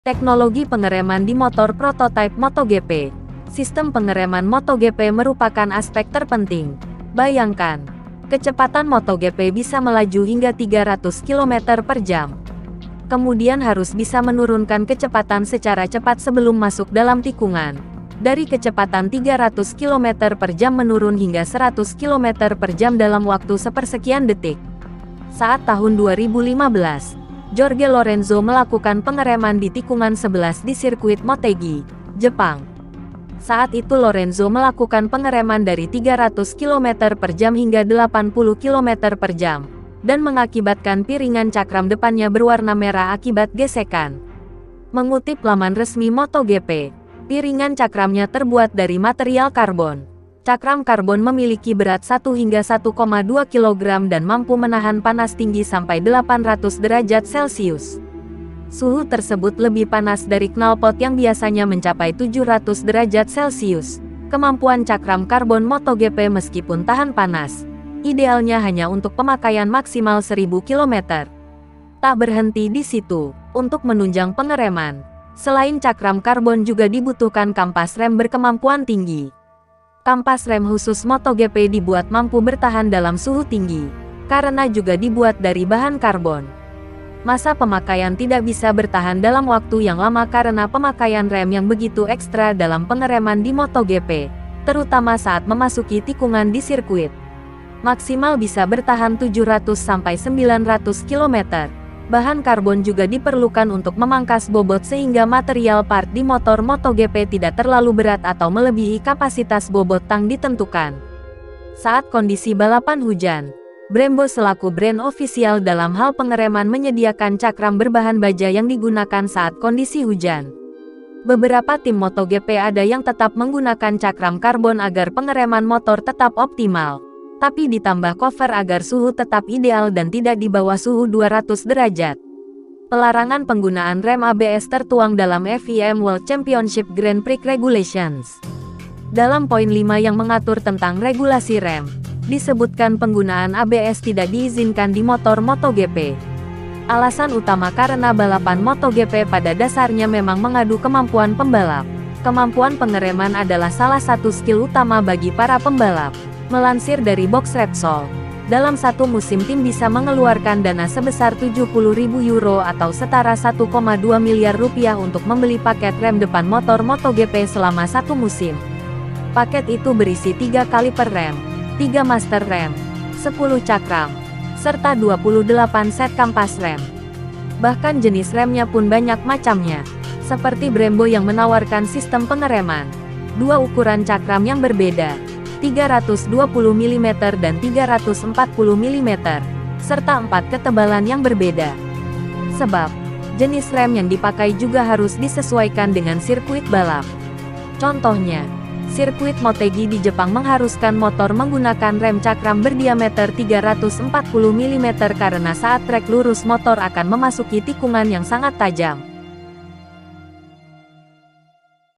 Teknologi pengereman di motor prototipe MotoGP. Sistem pengereman MotoGP merupakan aspek terpenting. Bayangkan, kecepatan MotoGP bisa melaju hingga 300 km per jam. Kemudian harus bisa menurunkan kecepatan secara cepat sebelum masuk dalam tikungan. Dari kecepatan 300 km per jam menurun hingga 100 km per jam dalam waktu sepersekian detik. Saat tahun 2015, Jorge Lorenzo melakukan pengereman di tikungan 11 di sirkuit Motegi, Jepang. Saat itu Lorenzo melakukan pengereman dari 300 km per jam hingga 80 km per jam, dan mengakibatkan piringan cakram depannya berwarna merah akibat gesekan. Mengutip laman resmi MotoGP, piringan cakramnya terbuat dari material karbon. Cakram karbon memiliki berat 1 hingga 1,2 kg dan mampu menahan panas tinggi sampai 800 derajat Celcius. Suhu tersebut lebih panas dari knalpot yang biasanya mencapai 700 derajat Celcius. Kemampuan cakram karbon MotoGP meskipun tahan panas, idealnya hanya untuk pemakaian maksimal 1000 km. Tak berhenti di situ, untuk menunjang pengereman, selain cakram karbon juga dibutuhkan kampas rem berkemampuan tinggi. Kampas rem khusus MotoGP dibuat mampu bertahan dalam suhu tinggi, karena juga dibuat dari bahan karbon. Masa pemakaian tidak bisa bertahan dalam waktu yang lama karena pemakaian rem yang begitu ekstra dalam pengereman di MotoGP, terutama saat memasuki tikungan di sirkuit. Maksimal bisa bertahan 700–900 km. Bahan karbon juga diperlukan untuk memangkas bobot sehingga material part di motor MotoGP tidak terlalu berat atau melebihi kapasitas bobot tang ditentukan. Saat kondisi balapan hujan, Brembo selaku brand ofisial dalam hal pengereman menyediakan cakram berbahan baja yang digunakan saat kondisi hujan. Beberapa tim MotoGP ada yang tetap menggunakan cakram karbon agar pengereman motor tetap optimal, tapi ditambah cover agar suhu tetap ideal dan tidak di bawah suhu 200 derajat. Pelarangan penggunaan rem ABS tertuang dalam FIM World Championship Grand Prix Regulations. Dalam poin 5 yang mengatur tentang regulasi rem, disebutkan penggunaan ABS tidak diizinkan di motor MotoGP. Alasan utama karena balapan MotoGP pada dasarnya memang mengadu kemampuan pembalap. Kemampuan pengereman adalah salah satu skill utama bagi para pembalap. Melansir dari Box Repsol, dalam satu musim tim bisa mengeluarkan dana sebesar 70.000 euro atau setara 1,2 miliar rupiah untuk membeli paket rem depan motor MotoGP selama satu musim. Paket itu berisi 3 kaliper rem, 3 master rem, 10 cakram, serta 28 set kampas rem. Bahkan jenis remnya pun banyak macamnya, seperti Brembo yang menawarkan sistem pengereman, 2 ukuran cakram yang berbeda, 320 mm dan 340 mm, serta 4 ketebalan yang berbeda. Sebab, jenis rem yang dipakai juga harus disesuaikan dengan sirkuit balap. Contohnya, sirkuit Motegi di Jepang mengharuskan motor menggunakan rem cakram berdiameter 340 mm karena saat trek lurus motor akan memasuki tikungan yang sangat tajam.